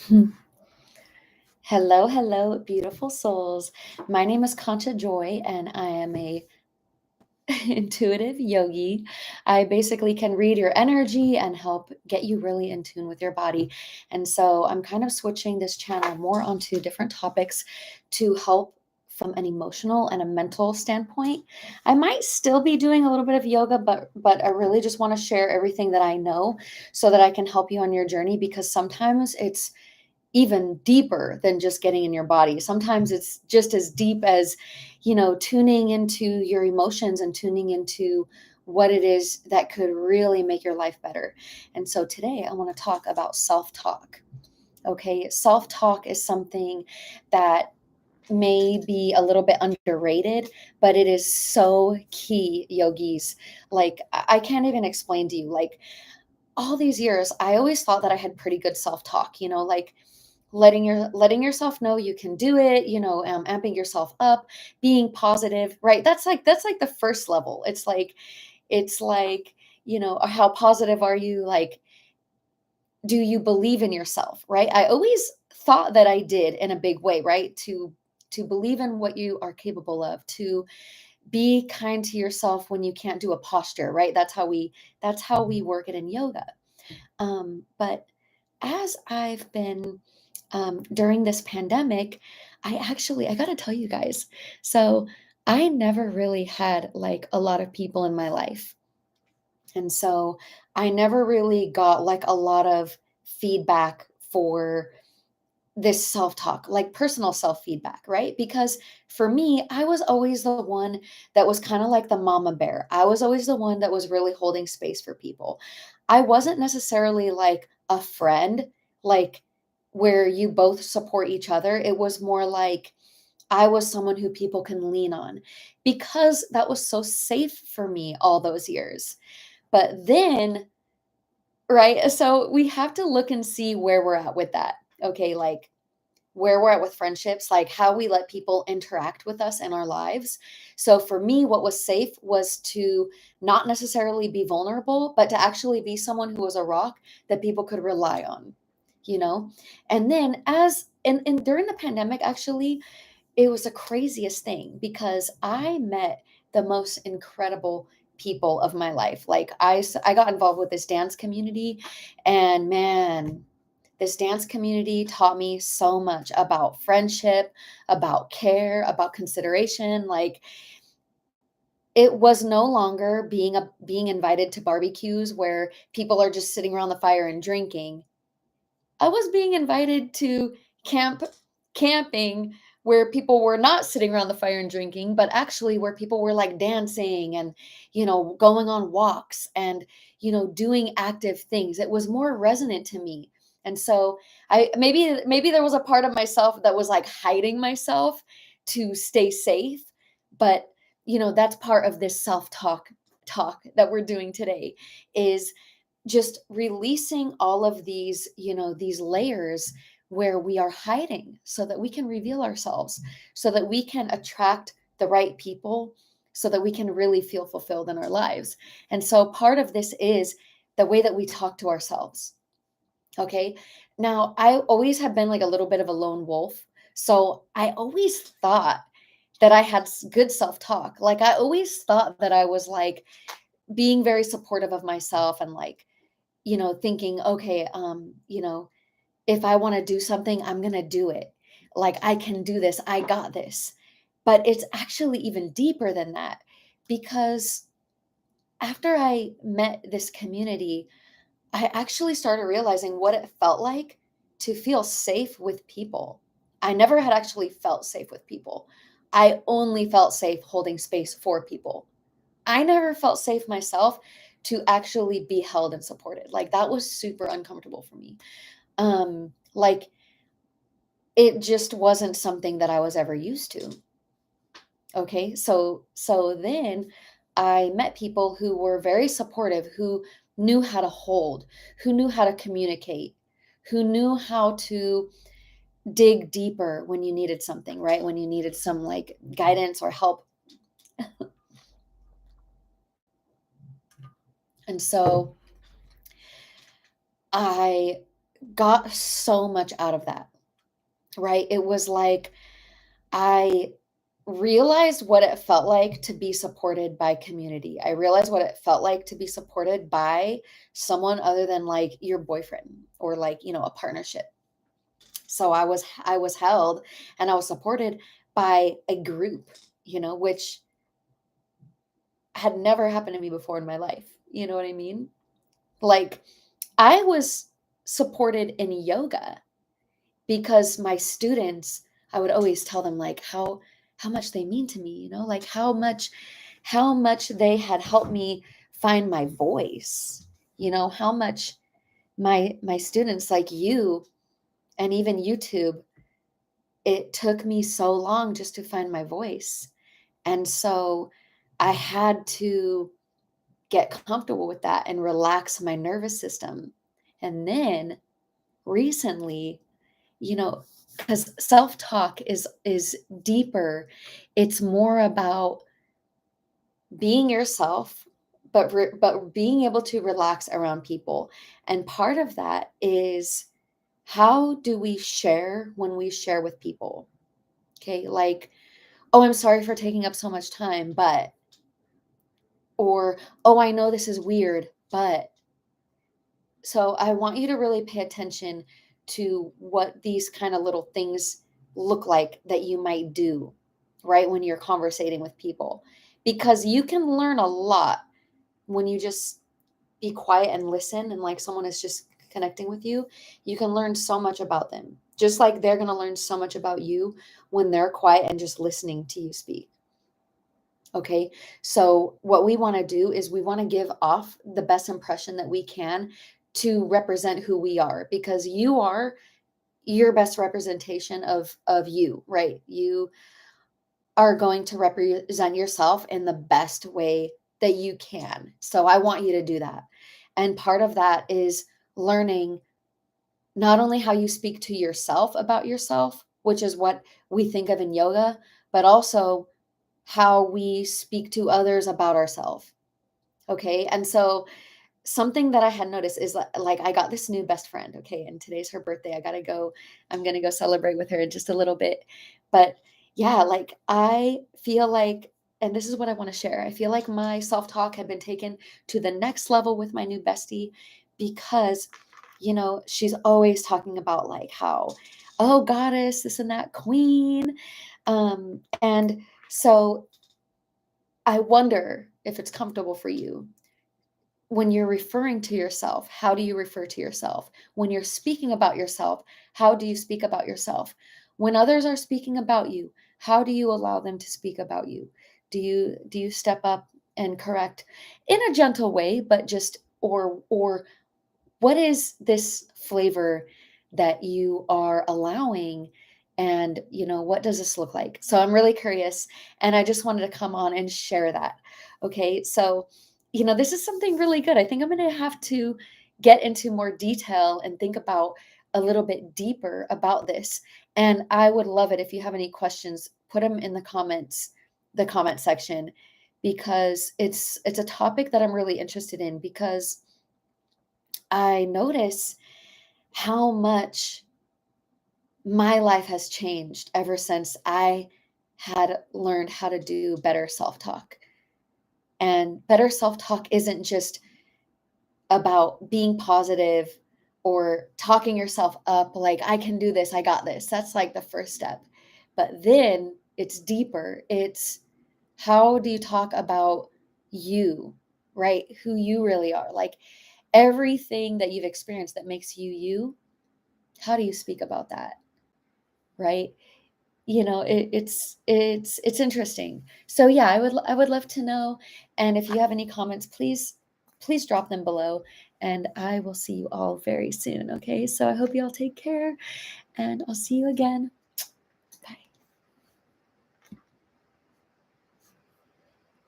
Hello, hello, beautiful souls. My name is Concha Joy, and I am a intuitive yogi. I basically can read your energy and help get you really in tune with your body. And so I'm kind of switching this channel more onto different topics to help from an emotional and a mental standpoint. I might still be doing a little bit of yoga, but I really just want to share everything that I know so that I can help you on your journey because sometimes it's even deeper than just getting in your body. Sometimes it's just as deep as, tuning into your emotions and tuning into what it is that could really make your life better. And so today I want to talk about self talk. Okay. Self talk is something that may be a little bit underrated, but it is so key, yogis. Like, I can't even explain to you, like, all these years, I always thought that I had pretty good self talk, like letting yourself know you can do it, amping yourself up, being positive, right? That's like the first level. It's like, how positive are you? Like, do you believe in yourself, right? I always thought that I did in a big way, right? To believe in what you are capable of, to be kind to yourself when you can't do a posture, right? That's how we work it in yoga. But as I've been during this pandemic, I got to tell you guys, so I never really had like a lot of people in my life. And so I never really got like a lot of feedback for this self-talk, like personal self-feedback, right? Because for me, I was always the one that was kind of like the mama bear. I was always the one that was really holding space for people. I wasn't necessarily like a friend, like where you both support each other. It was more like I was someone who people can lean on because that was so safe for me all those years. But then, right? So we have to look and see where we're at with that. Okay, like where we're at with friendships, like how we let people interact with us in our lives. So for me, what was safe was to not necessarily be vulnerable, but to actually be someone who was a rock that people could rely on, you know? And then and during the pandemic, actually, it was the craziest thing because I met the most incredible people of my life. Like I got involved with this dance community, and man, this dance community taught me so much about friendship, about care, about consideration. Like, it was no longer being invited to barbecues where people are just sitting around the fire and drinking. I was being invited to camping where people were not sitting around the fire and drinking, but actually where people were like dancing and, going on walks and, doing active things. It was more resonant to me. And so I maybe there was a part of myself that was like hiding myself to stay safe, but that's part of this self talk that we're doing today is just releasing all of these, these layers where we are hiding so that we can reveal ourselves, so that we can attract the right people, so that we can really feel fulfilled in our lives. And so part of this is the way that we talk to ourselves. Okay. Now, I always have been like a little bit of a lone wolf. So I always thought that I had good self talk. Like, I always thought that I was like being very supportive of myself and like, thinking, okay, if I want to do something, I'm going to do it. Like, I can do this. I got this. But it's actually even deeper than that because after I met this community, I actually started realizing what it felt like to feel safe with people. I never had actually felt safe with people. I only felt safe holding space for people. I never felt safe myself to actually be held and supported. Like, that was super uncomfortable for me. Like, it just wasn't something that I was ever used to. Okay? So then I met people who were very supportive, who knew how to hold, who knew how to communicate, who knew how to dig deeper when you needed something, right? When you needed some like guidance or help. And so I got so much out of that, right? It was like I realized what it felt like to be supported by community. I realized what it felt like to be supported by someone other than like your boyfriend or like, a partnership. So I was held and I was supported by a group, which had never happened to me before in my life. You know what I mean? Like I was supported in yoga because my students, I would always tell them like how much they mean to me, like how much they had helped me find my voice, how much my students like you and even YouTube, it took me so long just to find my voice. And so I had to get comfortable with that and relax my nervous system. And then recently, because self-talk is deeper. It's more about being yourself, but being able to relax around people. And part of that is how do we share when we share with people? Okay, like, oh, I'm sorry for taking up so much time, but, or, oh, I know this is weird, but. So I want you to really pay attention to what these kind of little things look like that you might do, right, when you're conversating with people. Because you can learn a lot when you just be quiet and listen, and like someone is just connecting with you. You can learn so much about them, just like they're going to learn so much about you when they're quiet and just listening to you speak. Okay. So, what we want to do is we want to give off the best impression that we can to represent who we are, because you are your best representation of you, right? You are going to represent yourself in the best way that you can. So, I want you to do that. And part of that is learning not only how you speak to yourself about yourself, which is what we think of in yoga, but also how we speak to others about ourselves. Okay. And so something that I had noticed is like I got this new best friend. Okay. And today's her birthday. I'm going to go celebrate with her in just a little bit. But yeah, like I feel like, and this is what I want to share. I feel like my self talk had been taken to the next level with my new bestie because, she's always talking about like how, oh, goddess, this and that, queen. And so I wonder if it's comfortable for you when you're referring to yourself. How do you refer to yourself? When you're speaking about yourself, how do you speak about yourself? When others are speaking about you, how do you allow them to speak about you? Do you step up and correct in a gentle way, but just, or what is this flavor that you are allowing, and what does this look like? So I'm really curious, and I just wanted to come on and share that. Okay, so this is something really good. I think I'm going to have to get into more detail and think about a little bit deeper about this, and I would love it if you have any questions, put them in the comment section, because it's a topic that I'm really interested in, because I notice how much my life has changed ever since I had learned how to do better self talk. And better self talk isn't just about being positive or talking yourself up like, I can do this, I got this. That's like the first step. But then it's deeper. It's how do you talk about you, right? Who you really are. Like everything that you've experienced that makes you you, how do you speak about that, right? It's interesting. So yeah, I would love to know, and if you have any comments, please drop them below, and I will see you all very soon. Okay, so I hope you all take care, and I'll see you again.